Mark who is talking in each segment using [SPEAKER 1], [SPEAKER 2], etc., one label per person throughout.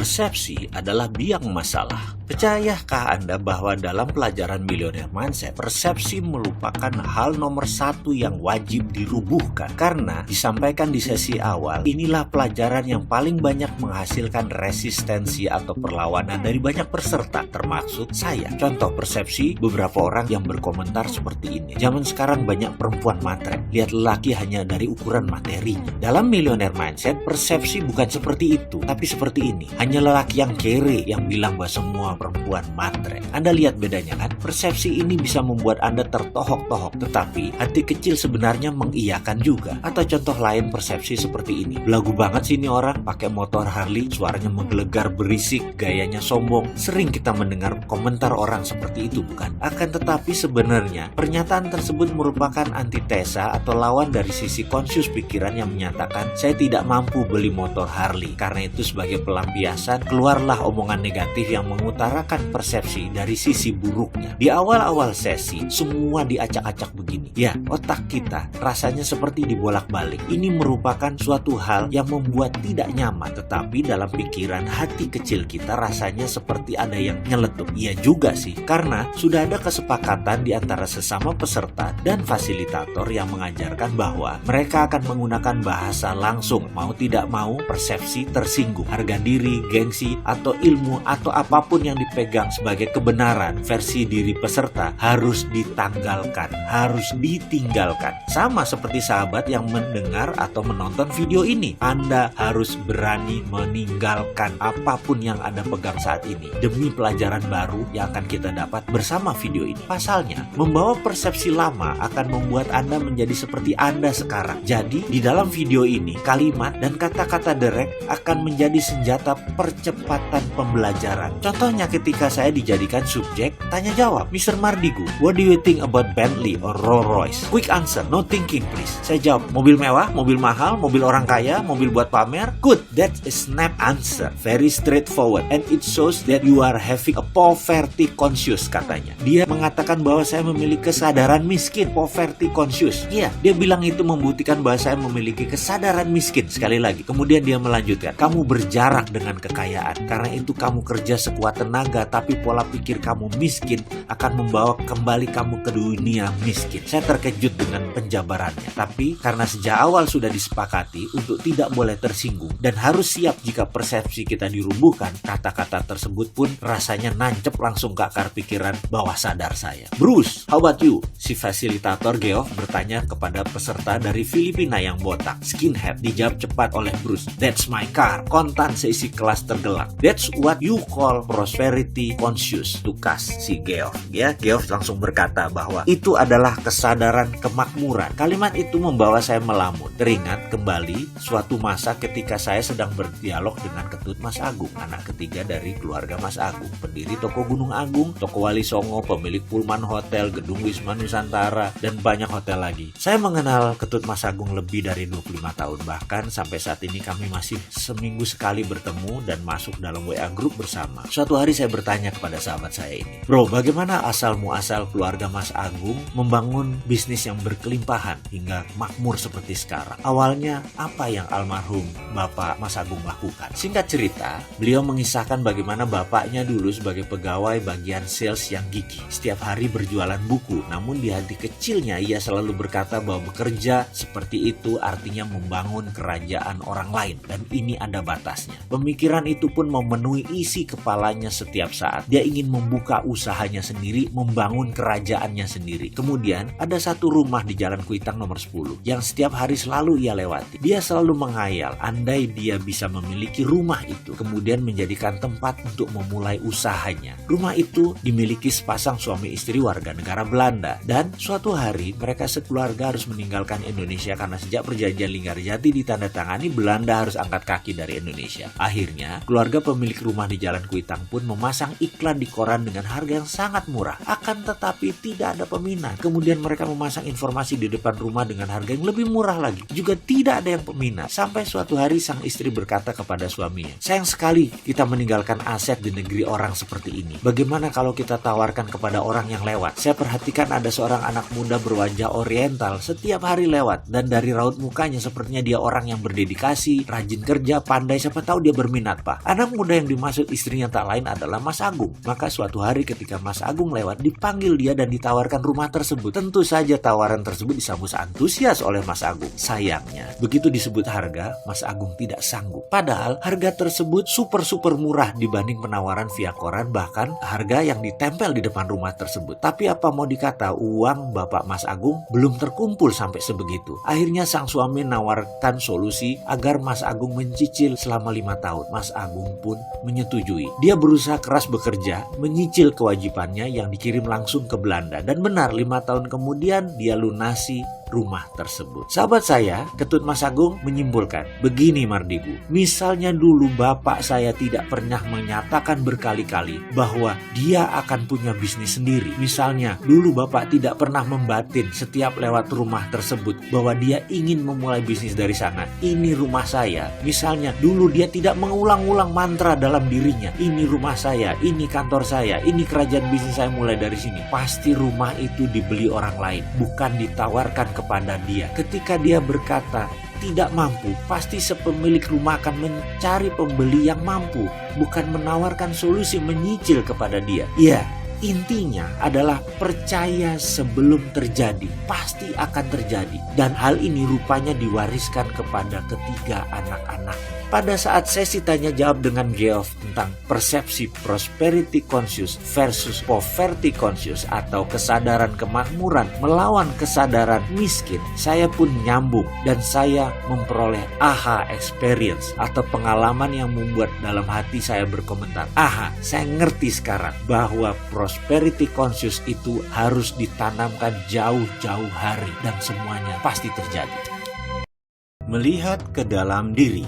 [SPEAKER 1] Persepsi adalah biang masalah. Percayakah Anda bahwa dalam pelajaran Millionaire Mindset, persepsi merupakan hal nomor satu yang wajib dirubuhkan? Karena disampaikan di sesi awal, inilah pelajaran yang paling banyak menghasilkan resistensi atau perlawanan dari banyak peserta, termasuk saya. Contoh persepsi beberapa orang yang berkomentar seperti ini. Zaman sekarang banyak perempuan matre, lihat lelaki hanya dari ukuran materinya. Dalam Millionaire Mindset, persepsi bukan seperti itu, tapi seperti ini. Hanya lelaki yang kere yang bilang bahwa semua perempuan matre. Anda lihat bedanya kan? Persepsi ini bisa membuat Anda tertohok-tohok, tetapi hati kecil sebenarnya mengiyakan juga. Atau contoh lain persepsi seperti ini. Belagu banget sih ini orang, pakai motor Harley, suaranya menggelegar berisik, gayanya sombong. Sering kita mendengar komentar orang seperti itu, bukan? Akan tetapi sebenarnya pernyataan tersebut merupakan antitesa atau lawan dari sisi konsius pikiran yang menyatakan saya tidak mampu beli motor Harley. Karena itu sebagai pelampiasan, keluarlah omongan negatif yang mengutarakan persepsi dari sisi buruknya. Di awal-awal sesi, semua diacak-acak begini. Ya, otak kita rasanya seperti dibolak-balik. Ini merupakan suatu hal yang membuat tidak nyaman, tetapi dalam pikiran hati kecil kita rasanya seperti ada yang nyeletuk. Iya juga sih, karena sudah ada kesepakatan di antara sesama peserta dan fasilitator yang mengajarkan bahwa mereka akan menggunakan bahasa langsung. Mau tidak mau, persepsi tersinggung. Harga diri, gengsi, atau ilmu, atau apapun yang dipegang sebagai kebenaran versi diri peserta harus ditanggalkan, harus ditinggalkan. Sama seperti sahabat yang mendengar atau menonton video ini. Anda harus berani meninggalkan apapun yang Anda pegang saat ini demi pelajaran baru yang akan kita dapat bersama video ini. Pasalnya, membawa persepsi lama akan membuat Anda menjadi seperti Anda sekarang. Jadi, di dalam video ini, kalimat dan kata-kata Derek akan menjadi senjata percepatan pembelajaran. Contohnya ketika saya dijadikan subjek tanya jawab, Mr. Mardigu, what do you think about Bentley or Rolls Royce? Quick answer, no thinking please. Saya jawab, mobil mewah, mobil mahal, mobil orang kaya, mobil buat pamer. Good, that's a snap answer, very straightforward, and it shows that you are having a poverty conscious, katanya. Dia mengatakan bahwa saya memiliki kesadaran miskin, poverty conscious. Iya, dia bilang itu membuktikan bahwa saya memiliki kesadaran miskin. Sekali lagi, kemudian dia melanjutkan, kamu berjarak dengan kekayaan, karena itu kamu kerja sekuat tenaga, tapi pola pikir kamu miskin akan membawa kembali kamu ke dunia miskin. Saya terkejut dengan penjabarannya, tapi karena sejak awal sudah disepakati untuk tidak boleh tersinggung dan harus siap jika persepsi kita dirubuhkan, kata-kata tersebut pun rasanya nancep langsung ke akar pikiran bawah sadar saya. Bruce, how about you? Si fasilitator Geoff bertanya kepada peserta dari Filipina yang botak, skinhead. Dijawab cepat oleh Bruce, that's my car. Kontan seisi kelas tergelak. That's what you call prosperity conscious, tukas si Geoff. Ya, Geoff langsung berkata bahwa itu adalah kesadaran kemakmuran. Kalimat itu membawa saya melamun. Teringat kembali suatu masa ketika saya sedang berdialog dengan Ketut Mas Agung, anak ketiga dari keluarga Mas Agung, pendiri toko Gunung Agung, toko Wali Songo, pemilik Pullman Hotel, gedung Wisma Nusantara, dan banyak hotel lagi. Saya mengenal Ketut Mas Agung lebih dari 25 tahun, bahkan sampai saat ini kami masih seminggu sekali bertemu dan masuk dalam WA group bersama. Suatu hari saya bertanya kepada sahabat saya ini, bro, bagaimana asal muasal keluarga Mas Agung membangun bisnis yang berkelimpahan hingga makmur seperti sekarang? Awalnya apa yang almarhum Bapak Mas Agung lakukan? Singkat cerita, beliau mengisahkan bagaimana bapaknya dulu sebagai pegawai bagian sales yang gigih. Setiap hari berjualan buku, namun di hati kecilnya ia selalu berkata bahwa bekerja seperti itu artinya membangun kerajaan orang lain, dan ini ada batasnya. Pemikiran itu pun memenuhi isi kepalanya setiap saat. Dia ingin membuka usahanya sendiri, membangun kerajaannya sendiri. Kemudian ada satu rumah di Jalan Kuitang nomor 10 yang setiap hari selalu ia lewati. Dia selalu menghayal andai dia bisa memiliki rumah itu, kemudian menjadikan tempat untuk memulai usahanya. Rumah itu dimiliki sepasang suami istri warga negara Belanda, dan suatu hari mereka sekeluarga harus meninggalkan Indonesia karena sejak perjanjian Linggarjati ditandatangani, Belanda harus angkat kaki dari Indonesia. Akhirnya keluarga pemilik rumah di Jalan Kuitang pun pun memasang iklan di koran dengan harga yang sangat murah. Akan tetapi tidak ada peminat. Kemudian mereka memasang informasi di depan rumah dengan harga yang lebih murah lagi. Juga tidak ada yang peminat. Sampai suatu hari sang istri berkata kepada suaminya, "Sayang sekali kita meninggalkan aset di negeri orang seperti ini. Bagaimana kalau kita tawarkan kepada orang yang lewat? Saya perhatikan ada seorang anak muda berwajah oriental setiap hari lewat. Dan dari raut mukanya sepertinya dia orang yang berdedikasi, rajin kerja, pandai. Siapa tahu dia berminat, Pak." Anak muda yang dimaksud istrinya tak lain adalah Mas Agung. Maka suatu hari ketika Mas Agung lewat, dipanggil dia dan ditawarkan rumah tersebut. Tentu saja tawaran tersebut disambut antusias oleh Mas Agung. Sayangnya, begitu disebut harga, Mas Agung tidak sanggup. Padahal harga tersebut super murah dibanding penawaran via koran, bahkan harga yang ditempel di depan rumah tersebut. Tapi apa mau dikata, uang Bapak Mas Agung belum terkumpul sampai sebegitu. Akhirnya sang suami menawarkan solusi agar Mas Agung mencicil selama 5 tahun. Mas Agung pun menyetujui. Dia berusaha keras bekerja, menyicil kewajibannya yang dikirim langsung ke Belanda. Dan benar, 5 tahun kemudian dia lunasi rumah tersebut. Sahabat saya, Ketut Mas Agung menyimpulkan, begini Mardigu, misalnya dulu bapak saya tidak pernah menyatakan berkali-kali bahwa dia akan punya bisnis sendiri. Misalnya dulu bapak tidak pernah membatin setiap lewat rumah tersebut bahwa dia ingin memulai bisnis dari sana. Ini rumah saya. Misalnya dulu dia tidak mengulang-ulang mantra dalam dirinya, ini rumah saya, ini kantor saya, ini kerajaan bisnis saya mulai dari sini. Pasti rumah itu dibeli orang lain, bukan ditawarkan kepada dia. Ketika dia berkata tidak mampu, pasti sepemilik rumah akan mencari pembeli yang mampu, bukan menawarkan solusi menyicil kepada dia. Ya, intinya adalah percaya sebelum terjadi, pasti akan terjadi. Dan hal ini rupanya diwariskan kepada ketiga anak-anaknya. Pada saat sesi tanya jawab dengan Geoff tentang persepsi prosperity conscious versus poverty conscious atau kesadaran kemakmuran melawan kesadaran miskin, saya pun nyambung dan saya memperoleh aha experience atau pengalaman yang membuat dalam hati saya berkomentar, aha, saya ngerti sekarang bahwa prosperity conscious itu harus ditanamkan jauh-jauh hari dan semuanya pasti terjadi. Melihat ke dalam diri.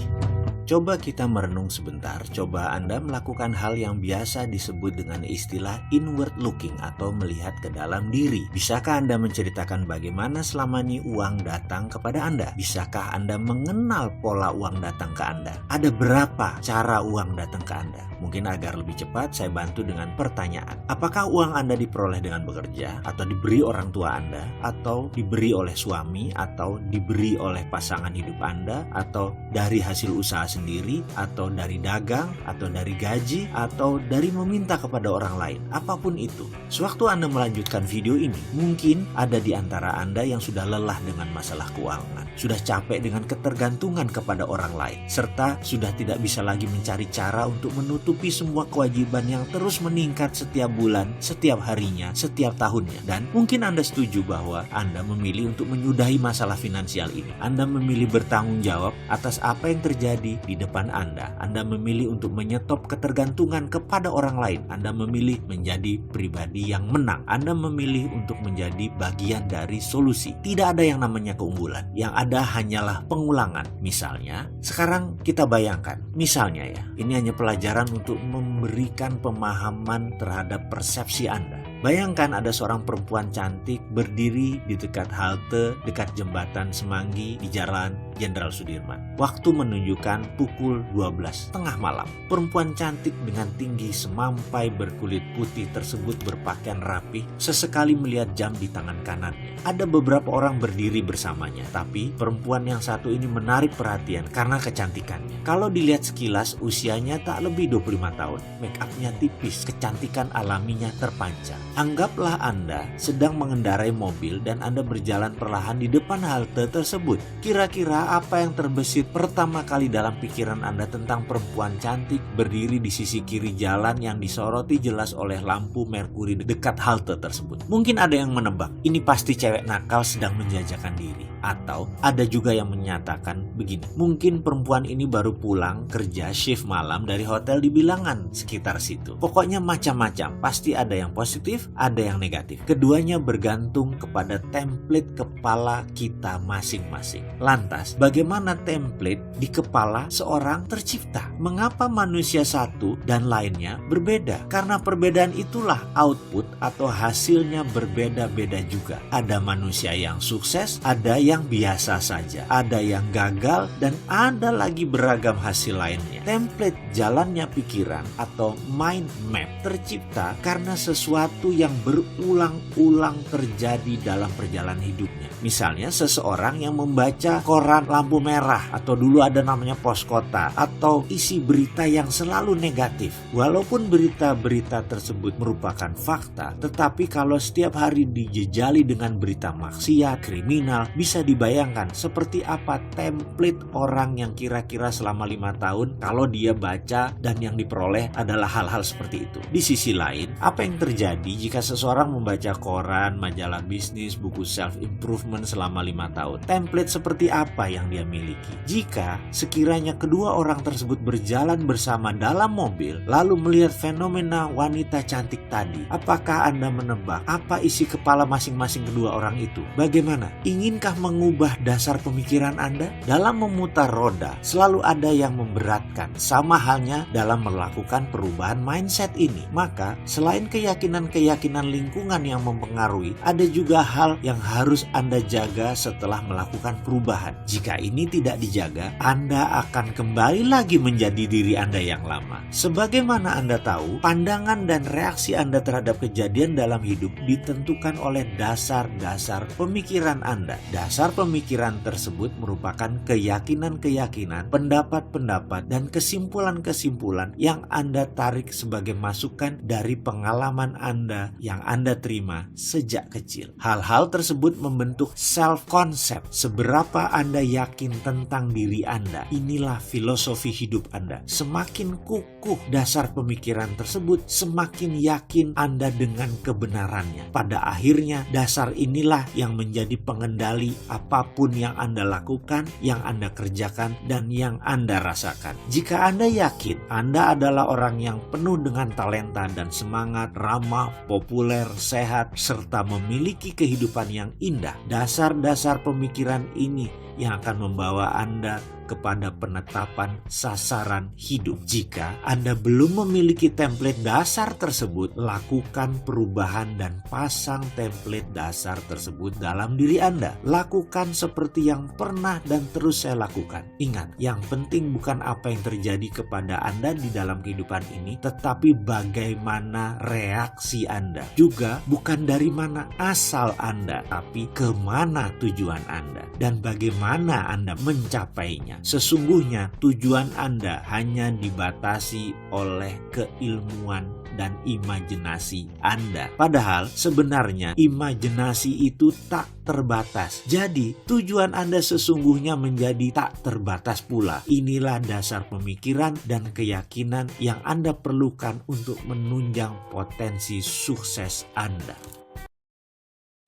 [SPEAKER 1] Coba kita merenung sebentar, coba Anda melakukan hal yang biasa disebut dengan istilah inward looking atau melihat ke dalam diri. Bisakah Anda menceritakan bagaimana selama ini uang datang kepada Anda? Bisakah Anda mengenal pola uang datang ke Anda? Ada berapa cara uang datang ke Anda? Mungkin agar lebih cepat saya bantu dengan pertanyaan. Apakah uang Anda diperoleh dengan bekerja? Atau diberi orang tua Anda? Atau diberi oleh suami? Atau diberi oleh pasangan hidup Anda? Atau dari hasil usaha sendiri, atau dari dagang, atau dari gaji, atau dari meminta kepada orang lain? Apapun itu, sewaktu Anda melanjutkan video ini, mungkin ada di antara Anda yang sudah lelah dengan masalah keuangan, sudah capek dengan ketergantungan kepada orang lain, serta sudah tidak bisa lagi mencari cara untuk menutupi semua kewajiban yang terus meningkat setiap bulan, setiap harinya, setiap tahunnya. Dan mungkin Anda setuju bahwa Anda memilih untuk menyudahi masalah finansial ini. Anda memilih bertanggung jawab atas apa yang terjadi di depan Anda. Anda memilih untuk menyetop ketergantungan kepada orang lain. Anda memilih menjadi pribadi yang menang. Anda memilih untuk menjadi bagian dari solusi. Tidak ada yang namanya keunggulan. Yang ada hanyalah pengulangan. Misalnya, sekarang kita bayangkan. Misalnya ya, ini hanya pelajaran untuk memberikan pemahaman terhadap persepsi Anda. Bayangkan ada seorang perempuan cantik berdiri di dekat halte, dekat jembatan Semanggi di Jalan Jenderal Sudirman. Waktu menunjukkan pukul 12 tengah malam. Perempuan cantik dengan tinggi semampai berkulit putih tersebut berpakaian rapi, sesekali melihat jam di tangan kanannya. Ada beberapa orang berdiri bersamanya, tapi perempuan yang satu ini menarik perhatian karena kecantikannya. Kalau dilihat sekilas, usianya tak lebih 25 tahun. Make up-nya tipis, kecantikan alaminya terpancar. Anggaplah Anda sedang mengendarai mobil dan Anda berjalan perlahan di depan halte tersebut. Kira-kira apa yang terbesit pertama kali dalam pikiran Anda tentang perempuan cantik berdiri di sisi kiri jalan yang disoroti jelas oleh lampu merkuri dekat halte tersebut? Mungkin ada yang menebak, ini pasti cewek nakal sedang menjajakan diri. Atau ada juga yang menyatakan begini, mungkin perempuan ini baru pulang kerja shift malam dari hotel di Bilangan sekitar situ. Pokoknya macam-macam, pasti ada yang positif, ada yang negatif. Keduanya bergantung kepada template kepala kita masing-masing. Lantas, bagaimana template di kepala seorang tercipta? Mengapa manusia satu dan lainnya berbeda? Karena perbedaan itulah output atau hasilnya berbeda-beda juga. Ada manusia yang sukses, ada yang biasa saja, ada yang gagal, dan ada lagi beragam hasil lainnya. Template jalannya pikiran atau mind map tercipta karena sesuatu yang berulang-ulang terjadi dalam perjalanan hidupnya. Misalnya seseorang yang membaca koran lampu merah, atau dulu ada namanya pos kota, atau isi berita yang selalu negatif. Walaupun berita-berita tersebut merupakan fakta, tetapi kalau setiap hari dijejali dengan berita maksiat, kriminal, bisa dibayangkan seperti apa template orang yang kira-kira selama 5 tahun kalau dia baca dan yang diperoleh adalah hal-hal seperti itu. Di sisi lain, apa yang terjadi jika seseorang membaca koran, majalah bisnis, buku self-improvement selama 5 tahun? Template seperti apa yang dia miliki? Jika sekiranya kedua orang tersebut berjalan bersama dalam mobil, lalu melihat fenomena wanita cantik tadi, apakah Anda menebak apa isi kepala masing-masing kedua orang itu? Bagaimana? Inginkah mengubah dasar pemikiran Anda? Dalam memutar roda, selalu ada yang memberatkan, sama halnya dalam melakukan perubahan mindset ini. Maka, selain keyakinan-keyakinan lingkungan yang mempengaruhi, ada juga hal yang harus Anda jaga setelah melakukan perubahan. Jika ini tidak dijaga, Anda akan kembali lagi menjadi diri Anda yang lama. Sebagaimana Anda tahu, pandangan dan reaksi Anda terhadap kejadian dalam hidup ditentukan oleh dasar-dasar pemikiran Anda. Dasar pemikiran tersebut merupakan keyakinan-keyakinan, pendapat-pendapat, dan kesimpulan-kesimpulan yang Anda tarik sebagai masukan dari pengalaman Anda yang Anda terima sejak kecil. Hal-hal tersebut membentuk self-concept. Seberapa Anda yakin tentang diri Anda, inilah filosofi hidup Anda. Semakin kukuh dasar pemikiran tersebut, semakin yakin Anda dengan kebenarannya. Pada akhirnya, dasar inilah yang menjadi pengendali apapun yang Anda lakukan, yang Anda kerjakan, dan yang Anda rasakan. Jika Anda yakin Anda adalah orang yang penuh dengan talenta dan semangat, ramah, populer, sehat, serta memiliki kehidupan yang indah, dasar-dasar pemikiran ini yang akan membawa Anda kepada penetapan sasaran hidup. Jika Anda belum memiliki template dasar tersebut, lakukan perubahan dan pasang template dasar tersebut dalam diri Anda. Lakukan seperti yang pernah dan terus saya lakukan. Ingat, yang penting bukan apa yang terjadi kepada Anda di dalam kehidupan ini, tetapi bagaimana reaksi Anda. Juga bukan dari mana asal Anda, tapi kemana tujuan Anda dan bagaimana Anda mencapainya. Sesungguhnya tujuan Anda hanya dibatasi oleh keilmuan dan imajinasi Anda. Padahal sebenarnya imajinasi itu tak terbatas. Jadi tujuan Anda sesungguhnya menjadi tak terbatas pula. Inilah dasar pemikiran dan keyakinan yang Anda perlukan untuk menunjang potensi sukses Anda.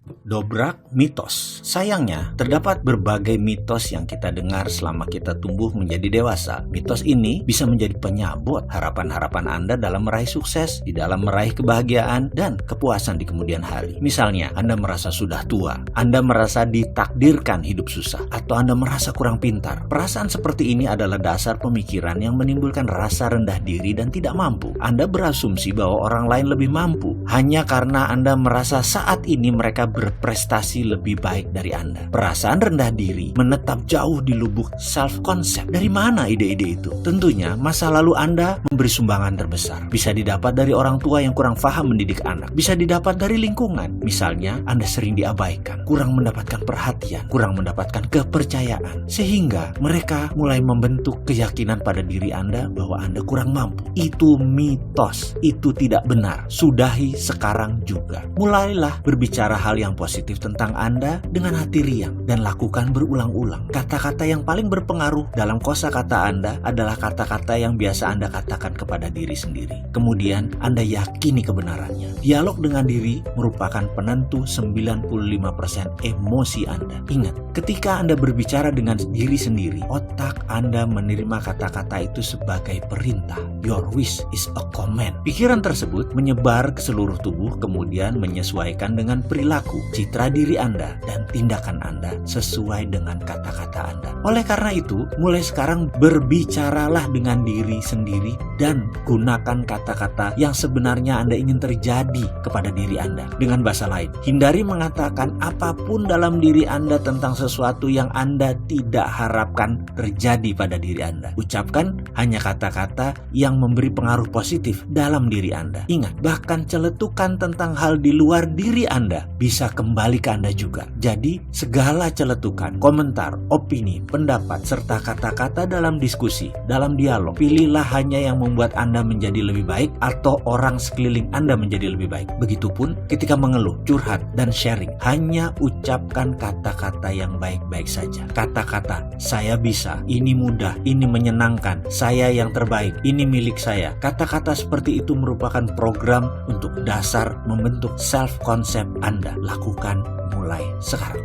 [SPEAKER 1] Dobrak mitos. Sayangnya, terdapat berbagai mitos yang kita dengar selama kita tumbuh menjadi dewasa. Mitos ini bisa menjadi penyabot harapan-harapan Anda dalam meraih sukses, di dalam meraih kebahagiaan, dan kepuasan di kemudian hari. Misalnya, Anda merasa sudah tua, Anda merasa ditakdirkan hidup susah, atau Anda merasa kurang pintar. Perasaan seperti ini adalah dasar pemikiran yang menimbulkan rasa rendah diri dan tidak mampu. Anda berasumsi bahwa orang lain lebih mampu, hanya karena Anda merasa saat ini mereka berprestasi lebih baik dari Anda. Perasaan rendah diri menetap jauh di lubuk self-concept. Dari mana ide-ide itu? Tentunya masa lalu Anda memberi sumbangan terbesar. Bisa didapat dari orang tua yang kurang paham mendidik anak. Bisa didapat dari lingkungan. Misalnya, Anda sering diabaikan, kurang mendapatkan perhatian, kurang mendapatkan kepercayaan. Sehingga mereka mulai membentuk keyakinan pada diri Anda bahwa Anda kurang mampu. Itu mitos. Itu tidak benar. Sudahi sekarang juga. Mulailah berbicara hal yang yang positif tentang Anda dengan hati riang dan lakukan berulang-ulang. Kata-kata yang paling berpengaruh dalam kosakata Anda adalah kata-kata yang biasa Anda katakan kepada diri sendiri. Kemudian Anda yakini kebenarannya. Dialog dengan diri merupakan penentu 95% emosi Anda. Ingat, ketika Anda berbicara dengan diri sendiri, otak Anda menerima kata-kata itu sebagai perintah. Your wish is a command. Pikiran tersebut menyebar ke seluruh tubuh, kemudian menyesuaikan dengan perilaku, citra diri Anda, dan tindakan Anda sesuai dengan kata-kata Anda. Oleh karena itu, mulai sekarang berbicaralah dengan diri sendiri dan gunakan kata-kata yang sebenarnya Anda ingin terjadi kepada diri Anda. Dengan bahasa lain, hindari mengatakan apapun dalam diri Anda tentang sesuatu yang Anda tidak harapkan terjadi pada diri Anda. Ucapkan hanya kata-kata yang memberi pengaruh positif dalam diri Anda. Ingat, bahkan celetukan tentang hal di luar diri Anda bisa kembali ke Anda juga. Jadi, segala celetukan, komentar, opini, pendapat, serta kata-kata dalam diskusi, dalam dialog, pilihlah hanya yang membuat Anda menjadi lebih baik atau orang sekeliling Anda menjadi lebih baik. Begitupun ketika mengeluh, curhat, dan sharing, hanya ucapkan kata-kata yang baik-baik saja. Kata-kata, saya bisa, ini mudah, ini menyenangkan, saya yang terbaik, ini milik saya. Kata-kata seperti itu merupakan program untuk dasar membentuk self-concept Anda. Lakukan mulai sekarang.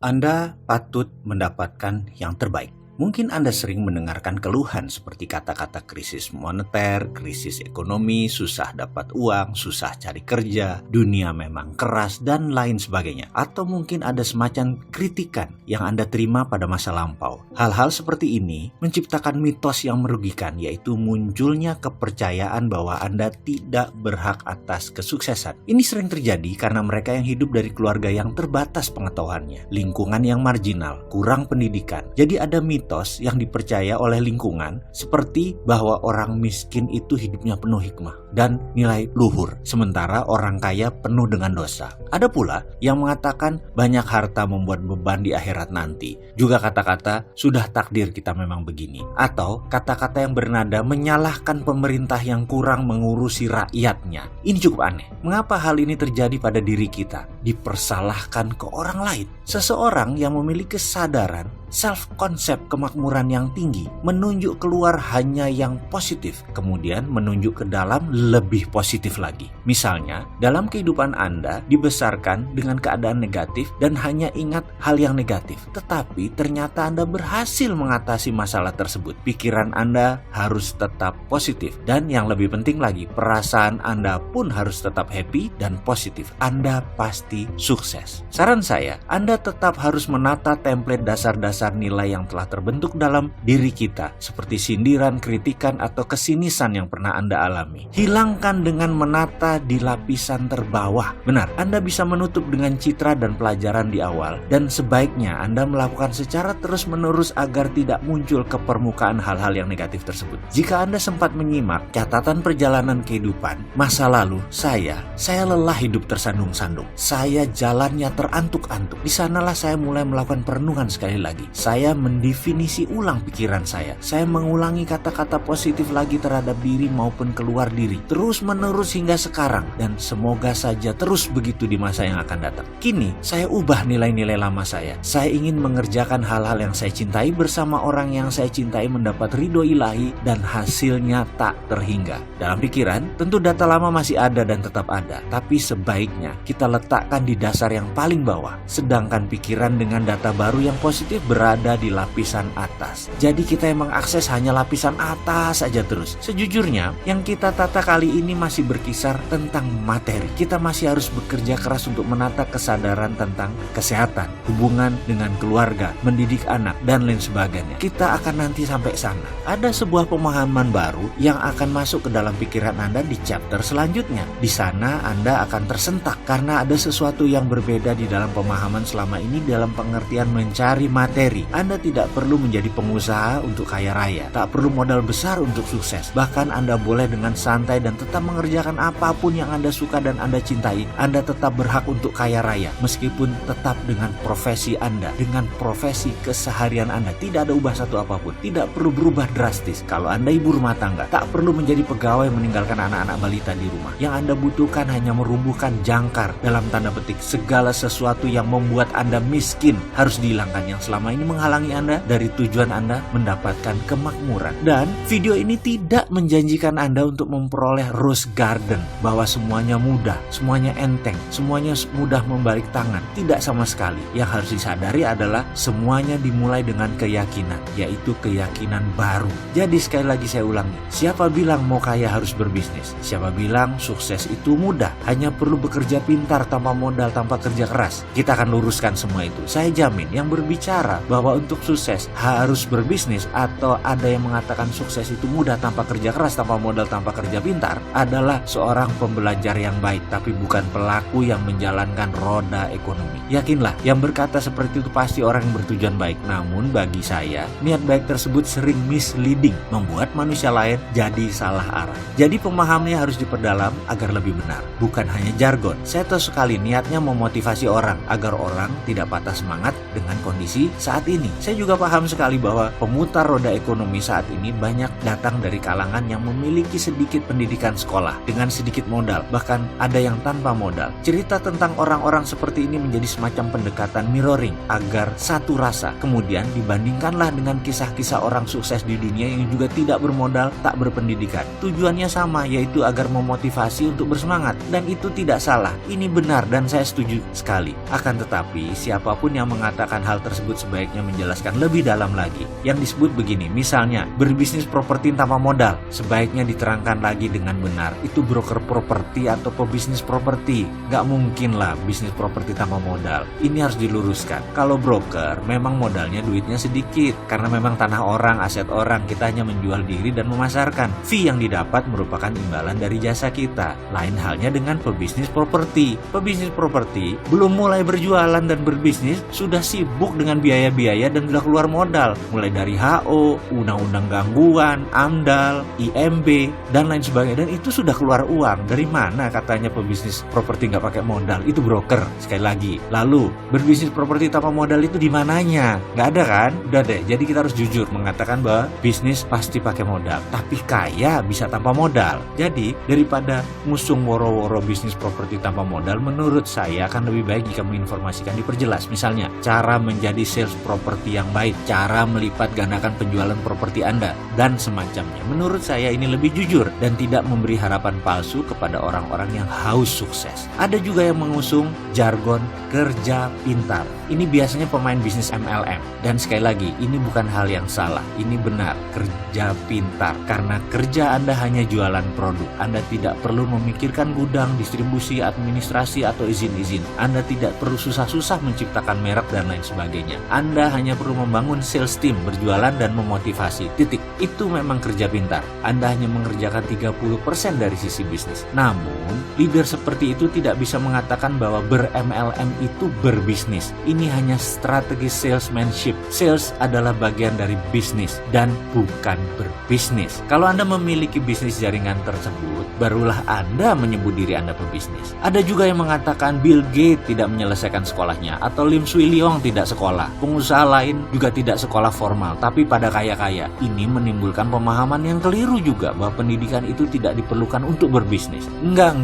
[SPEAKER 1] Anda patut mendapatkan yang terbaik. Mungkin Anda sering mendengarkan keluhan seperti kata-kata krisis moneter, krisis ekonomi, susah dapat uang, susah cari kerja, dunia memang keras, dan lain sebagainya. Atau mungkin ada semacam kritikan yang Anda terima pada masa lampau. Hal-hal seperti ini menciptakan mitos yang merugikan, yaitu munculnya kepercayaan bahwa Anda tidak berhak atas kesuksesan. Ini sering terjadi karena mereka yang hidup dari keluarga yang terbatas pengetahuannya, lingkungan yang marginal, kurang pendidikan. Jadi ada mitos yang dipercaya oleh lingkungan seperti bahwa orang miskin itu hidupnya penuh hikmah dan nilai luhur, sementara orang kaya penuh dengan dosa. Ada pula yang mengatakan banyak harta membuat beban di akhirat nanti. Juga kata-kata sudah takdir kita memang begini, atau kata-kata yang bernada menyalahkan pemerintah yang kurang mengurusi rakyatnya. Ini cukup aneh. Mengapa hal ini terjadi pada diri kita? Dipersalahkan ke orang lain. Seseorang yang memiliki kesadaran self-concept kemakmuran yang tinggi menunjuk keluar hanya yang positif, kemudian menunjuk ke dalam lebih positif lagi. Misalnya, dalam kehidupan Anda dibesarkan dengan keadaan negatif dan hanya ingat hal yang negatif, tetapi ternyata Anda berhasil mengatasi masalah tersebut. Pikiran Anda harus tetap positif, dan yang lebih penting lagi, perasaan Anda pun harus tetap happy dan positif. Anda pasti sukses. Saran saya, Anda tetap harus menata template dasar-dasar nilai yang telah terbentuk dalam diri kita, seperti sindiran, kritikan, atau kesinisan yang pernah Anda alami. Hilangkan dengan menata di lapisan terbawah. Benar, Anda bisa menutup dengan citra dan pelajaran di awal, dan sebaiknya Anda melakukan secara terus-menerus agar tidak muncul ke permukaan hal-hal yang negatif tersebut. Jika Anda sempat menyimak catatan perjalanan kehidupan masa lalu saya lelah hidup tersandung-sandung. Saya jalannya terantuk-antuk. Di sanalah saya mulai melakukan perenungan sekali lagi. Saya mendefinisi ulang pikiran saya. Saya mengulangi kata-kata positif lagi terhadap diri maupun keluar diri. Terus-menerus hingga sekarang. Dan semoga saja terus begitu di masa yang akan datang. Kini, saya ubah nilai-nilai lama saya. Saya ingin mengerjakan hal-hal yang saya cintai bersama orang yang saya cintai, mendapat ridho ilahi, dan hasilnya tak terhingga. Dalam pikiran, tentu data lama masih ada dan tetap ada. Tapi sebaiknya kita letakkan di dasar yang paling bawah. Sedangkan pikiran dengan data baru yang positif berada di lapisan atas. Jadi kita yang mengakses hanya lapisan atas saja terus. Sejujurnya, yang kita tata kali ini masih berkisar tentang materi. Kita masih harus bekerja keras untuk menata kesadaran tentang kesehatan, hubungan dengan keluarga, mendidik anak, dan lain sebagainya. Kita akan nanti sampai sana. Ada sebuah pemahaman baru yang akan masuk ke dalam pikiran Anda di chapter selanjutnya. Di sana Anda akan tersentak karena ada sesuatu yang berbeda di dalam pemahaman selama ini dalam pengertian mencari materi materi. Anda tidak perlu menjadi pengusaha untuk kaya raya, tak perlu modal besar untuk sukses. Bahkan Anda boleh dengan santai dan tetap mengerjakan apapun yang Anda suka dan Anda cintai. Anda tetap berhak untuk kaya raya, meskipun tetap dengan profesi Anda, dengan profesi keseharian Anda. Tidak ada ubah satu apapun, tidak perlu berubah drastis. Kalau Anda ibu rumah tangga, tak perlu menjadi pegawai meninggalkan anak-anak balita di rumah. Yang Anda butuhkan hanya merumbuhkan jangkar, dalam tanda petik, segala sesuatu yang membuat Anda miskin harus dihilangkan, yang selama ini menghalangi Anda dari tujuan Anda mendapatkan kemakmuran. Dan video ini tidak menjanjikan Anda untuk memperoleh rose garden, bahwa semuanya mudah, semuanya enteng, semuanya mudah membalik tangan. Tidak sama sekali. Yang harus disadari adalah semuanya dimulai dengan keyakinan, yaitu keyakinan baru. Jadi sekali lagi saya ulangi, siapa bilang mau kaya harus berbisnis? Siapa bilang sukses itu mudah, hanya perlu bekerja pintar tanpa modal, tanpa kerja keras? Kita akan luruskan semua itu. Saya jamin yang berbicara bahwa untuk sukses harus berbisnis, atau ada yang mengatakan sukses itu mudah tanpa kerja keras, tanpa modal, tanpa kerja pintar, adalah seorang pembelajar yang baik, tapi bukan pelaku yang menjalankan roda ekonomi. Yakinlah, yang berkata seperti itu pasti orang yang bertujuan baik. Namun bagi saya, niat baik tersebut sering misleading, membuat manusia lain jadi salah arah. Jadi pemahamannya harus diperdalam agar lebih benar, bukan hanya jargon. Saya tahu sekali niatnya memotivasi orang agar orang tidak patah semangat dengan kondisi saat ini. Saya juga paham sekali bahwa pemutar roda ekonomi saat ini banyak datang dari kalangan yang memiliki sedikit pendidikan sekolah dengan sedikit modal, bahkan ada yang tanpa modal. Cerita tentang orang-orang seperti ini menjadi semacam pendekatan mirroring agar satu rasa. Kemudian dibandingkanlah dengan kisah-kisah orang sukses di dunia yang juga tidak bermodal, tak berpendidikan. Tujuannya sama, yaitu agar memotivasi untuk bersemangat. Dan itu tidak salah, ini benar dan saya setuju sekali. Akan tetapi, siapapun yang mengatakan hal tersebut sebaiknya menjelaskan lebih dalam lagi. Yang disebut begini, misalnya berbisnis properti tanpa modal, sebaiknya diterangkan lagi dengan benar. Itu broker properti atau pebisnis properti. Gak mungkin lah bisnis properti tanpa modal. Ini harus diluruskan. Kalau broker, memang modalnya duitnya sedikit, karena memang tanah orang, aset orang, kita hanya menjual diri dan memasarkan. Fee yang didapat merupakan imbalan dari jasa kita. Lain halnya dengan pebisnis properti. Pebisnis properti belum mulai berjualan dan berbisnis, sudah sibuk dengan biaya-biaya dan sudah keluar modal. Mulai dari HO, undang-undang gangguan, AMDAL, IMB, dan lain sebagainya. Dan itu sudah keluar uang. Dari mana katanya pebisnis properti nggak pakai modal? Itu broker, sekali lagi. Lalu, berbisnis properti tanpa modal itu di mananya? Nggak ada kan? Udah deh, jadi kita harus jujur mengatakan bahwa bisnis pasti pakai modal, tapi kaya bisa tanpa modal. Jadi, daripada ngusung woro-woro bisnis properti tanpa modal, menurut saya akan lebih baik jika menginformasikan, diperjelas. Misalnya, cara menjadi sales properti yang baik, cara melipat gandakan penjualan properti Anda, dan semacamnya. Menurut saya ini lebih jujur dan tidak memberi harapan palsu kepada orang-orang yang haus sukses. Ada juga yang mengusung jargon kerja pintar. Ini biasanya pemain bisnis MLM. Dan sekali lagi, ini bukan hal yang salah. Ini benar, kerja pintar. Karena kerja Anda hanya jualan produk. Anda tidak perlu memikirkan gudang, distribusi, administrasi, atau izin-izin. Anda tidak perlu susah-susah menciptakan merek dan lain sebagainya. Anda hanya perlu membangun sales team, berjualan dan memotivasi. Titik. Itu memang kerja pintar. Anda hanya mengerjakan 30% dari sisi bisnis. Namun, leader seperti itu tidak bisa mengatakan bahwa ber-MLM itu berbisnis. Ini hanya strategi salesmanship. Sales adalah bagian dari bisnis dan bukan berbisnis. Kalau Anda memiliki bisnis jaringan tersebut, barulah Anda menyebut diri Anda pebisnis. Ada juga yang mengatakan Bill Gates tidak menyelesaikan sekolahnya, atau Lim Swee Lyong tidak sekolah. Pengusaha lain juga tidak sekolah formal, tapi pada kaya-kaya. Ini menimbulkan pemahaman yang keliru juga bahwa pendidikan itu tidak diperlukan untuk berbisnis. Enggak.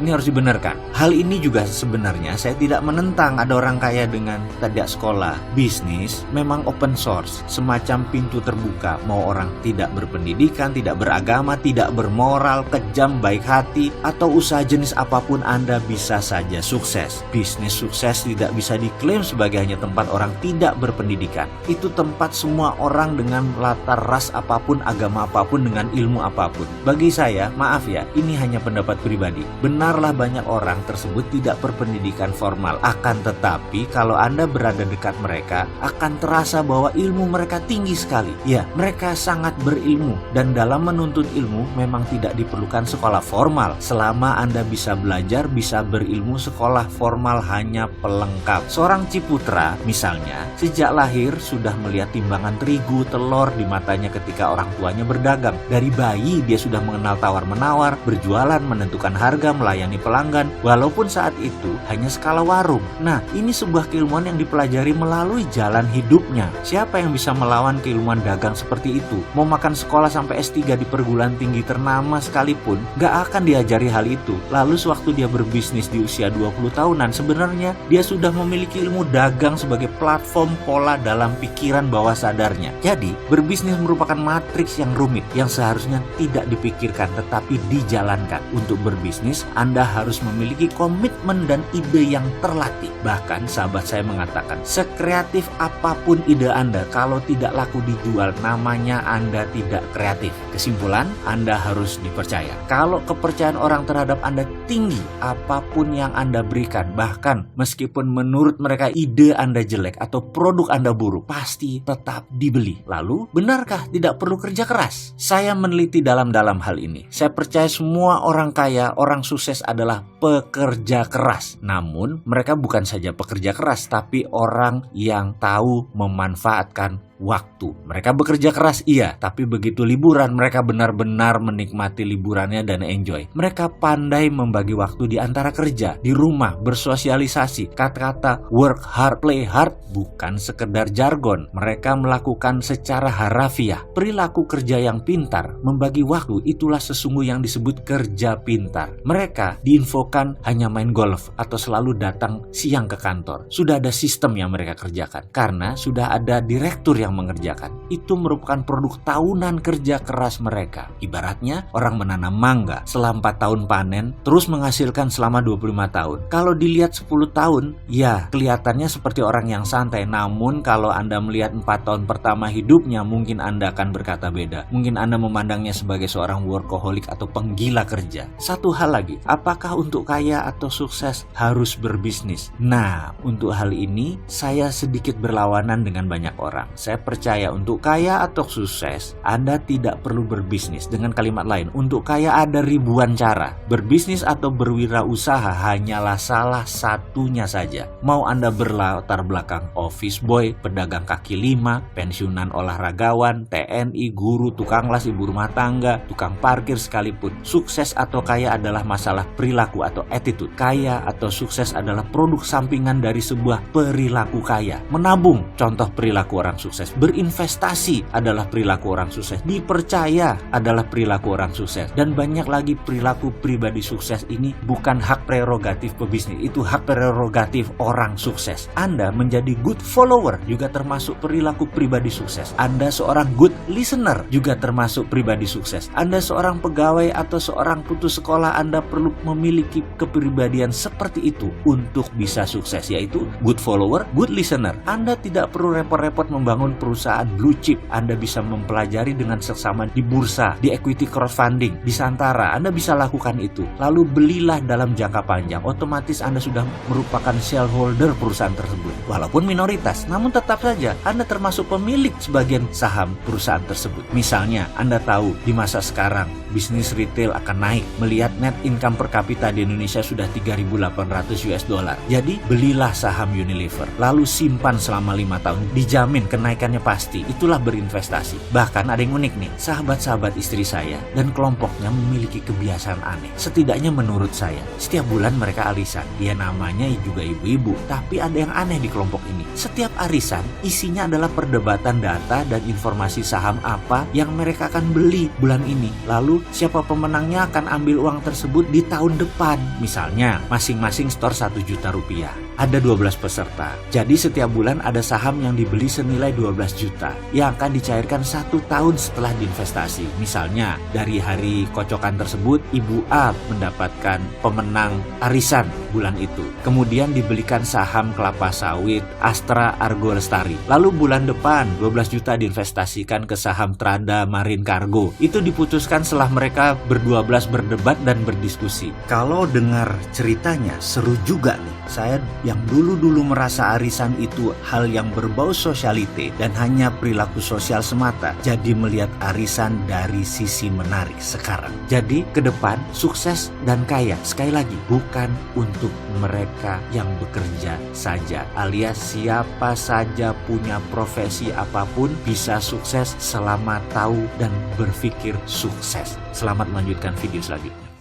[SPEAKER 1] Ini harus dibenarkan. Hal ini juga sebenarnya saya tidak menentang ada orang kaya dengan tidak sekolah. Bisnis memang open source, semacam pintu terbuka. Mau orang tidak berpendidikan, tidak beragama, tidak bermoral, kejam, baik hati, atau usaha jenis apapun, Anda bisa saja sukses. Bisnis sukses tidak bisa diklaim sebagai hanya tempat orang tidak berpendidikan. Itu tempat semua orang dengan latar ras apapun, agama apapun, dengan ilmu apapun. Bagi saya, maaf ya, ini hanya pendapat pribadi. Benarlah banyak orang tersebut tidak berpendidikan formal. Akan tetapi, kalau Anda berada dekat mereka, akan terasa bahwa ilmu mereka tinggi sekali. Ya, mereka sangat berilmu. Dan dalam menuntut ilmu, memang tidak diperlukan sekolah formal. Selama Anda bisa belajar, bisa berilmu, sekolah formal hanya pelengkap. Seorang Ciputra, misalnya, Karena sejak lahir sudah melihat timbangan terigu, telur di matanya ketika orang tuanya berdagang. Dari bayi dia sudah mengenal tawar-menawar, berjualan, menentukan harga, melayani pelanggan, walaupun saat itu hanya skala warung. Nah, ini sebuah keilmuan yang dipelajari melalui jalan hidupnya. Siapa yang bisa melawan keilmuan dagang seperti itu? Mau makan sekolah sampai S3 di perguruan tinggi ternama sekalipun, gak akan diajari hal itu. Lalu sewaktu dia berbisnis di usia 20 tahunan, sebenarnya dia sudah memiliki ilmu dagang sebagai platform pola dalam pikiran bawah sadarnya. Jadi, berbisnis merupakan matriks yang rumit, yang seharusnya tidak dipikirkan tetapi dijalankan. Untuk berbisnis, Anda harus memiliki komitmen dan ide yang terlatih. Bahkan sahabat saya mengatakan, sekreatif apapun ide Anda, kalau tidak laku dijual, namanya Anda tidak kreatif. Kesimpulan, Anda harus dipercaya. Kalau kepercayaan orang terhadap Anda tinggi, apapun yang Anda berikan, bahkan meskipun menurut mereka ide Anda jelek atau produk Anda buruk, pasti tetap dibeli. Lalu, benarkah tidak perlu kerja keras? Saya meneliti dalam-dalam hal ini. Saya percaya semua orang kaya, orang sukses adalah pekerja keras. Namun, mereka bukan saja pekerja keras, tapi orang yang tahu memanfaatkan waktu. Mereka bekerja keras, iya, tapi begitu liburan, mereka benar-benar menikmati liburannya dan enjoy. Mereka pandai membagi waktu di antara kerja, di rumah, bersosialisasi. Kata-kata work hard, play hard bukan sekedar jargon. Mereka melakukan secara harafiah. Perilaku kerja yang pintar, membagi waktu, itulah sesungguhnya yang disebut kerja pintar. Mereka diinfokan hanya main golf atau selalu datang siang ke kantor. Sudah ada sistem yang mereka kerjakan, karena sudah ada direktur yang mengerjakan. Itu merupakan produk tahunan kerja keras mereka. Ibaratnya orang menanam mangga, setelah 4 tahun panen, terus menghasilkan selama 25 tahun. Kalau dilihat 10 tahun, ya kelihatannya seperti orang yang santai. Namun kalau Anda melihat 4 tahun pertama hidupnya, mungkin Anda akan berkata beda. Mungkin Anda memandangnya sebagai seorang workaholic atau penggila kerja. Satu hal lagi, apakah untuk kaya atau sukses harus berbisnis? Nah, untuk hal ini saya sedikit berlawanan dengan banyak orang. Saya percaya untuk kaya atau sukses, Anda tidak perlu berbisnis. Dengan kalimat lain, untuk kaya ada ribuan cara. Berbisnis atau berwirausaha hanyalah salah satunya saja. Mau Anda berlatar belakang office boy, pedagang kaki lima, pensiunan olahragawan, TNI, guru, tukang las, ibu rumah tangga, tukang parkir sekalipun, sukses atau kaya adalah masalah perilaku atau attitude. Kaya atau sukses adalah produk sampingan dari sebuah perilaku kaya. Menabung, contoh perilaku orang sukses. Berinvestasi adalah perilaku orang sukses. Dipercaya adalah perilaku orang sukses. Dan banyak lagi perilaku pribadi sukses ini bukan hak prerogatif pebisnis. Itu hak prerogatif orang sukses. Anda menjadi good follower juga termasuk perilaku pribadi sukses. Anda seorang good listener juga termasuk pribadi sukses. Anda seorang pegawai atau seorang putus sekolah, Anda perlu memiliki kepribadian seperti itu untuk bisa sukses, yaitu good follower, good listener. Anda tidak perlu repot-repot membangun perusahaan blue chip. Anda bisa mempelajari dengan seksama di bursa, di equity crowdfunding, di Santara. Anda bisa lakukan itu. Lalu belilah dalam jangka panjang. Otomatis Anda sudah merupakan shareholder perusahaan tersebut. Walaupun minoritas, namun tetap saja Anda termasuk pemilik sebagian saham perusahaan tersebut. Misalnya, Anda tahu di masa sekarang bisnis retail akan naik. Melihat net income per kapita di Indonesia sudah 3.800 US dollar. Jadi, belilah saham Unilever. Lalu simpan selama 5 tahun. Dijamin kenaikannya pasti. Itulah berinvestasi. Bahkan ada yang unik nih, sahabat-sahabat istri saya dan kelompoknya memiliki kebiasaan aneh. Setidaknya menurut saya, setiap bulan mereka arisan. Ya namanya juga ibu-ibu, tapi ada yang aneh di kelompok ini. Setiap arisan isinya adalah perdebatan data dan informasi saham apa yang mereka akan beli bulan ini. Lalu siapa pemenangnya akan ambil uang tersebut di tahun depan. Misalnya masing-masing store 1 juta rupiah. Ada 12 peserta. Jadi setiap bulan ada saham yang dibeli senilai 12 juta yang akan dicairkan 1 tahun setelah diinvestasi. Misalnya dari hari kocokan tersebut, Ibu A mendapatkan pemenang arisan bulan itu. Kemudian dibelikan saham kelapa sawit Astra Argo Lestari. Lalu bulan depan 12 juta diinvestasikan ke saham Trada Marine Cargo. Itu diputuskan setelah mereka berdua-belas berdebat dan berdiskusi. Kalau dengar ceritanya seru juga nih. Saya yang dulu-dulu merasa arisan itu hal yang berbau sosialite dan hanya perilaku sosial semata, jadi melihat arisan dari sisi menarik sekarang. Jadi ke depan sukses dan kaya, sekali lagi, bukan untuk untuk mereka yang bekerja saja, alias siapa saja punya profesi apapun bisa sukses selama tahu dan berpikir sukses. Selamat melanjutkan video selanjutnya.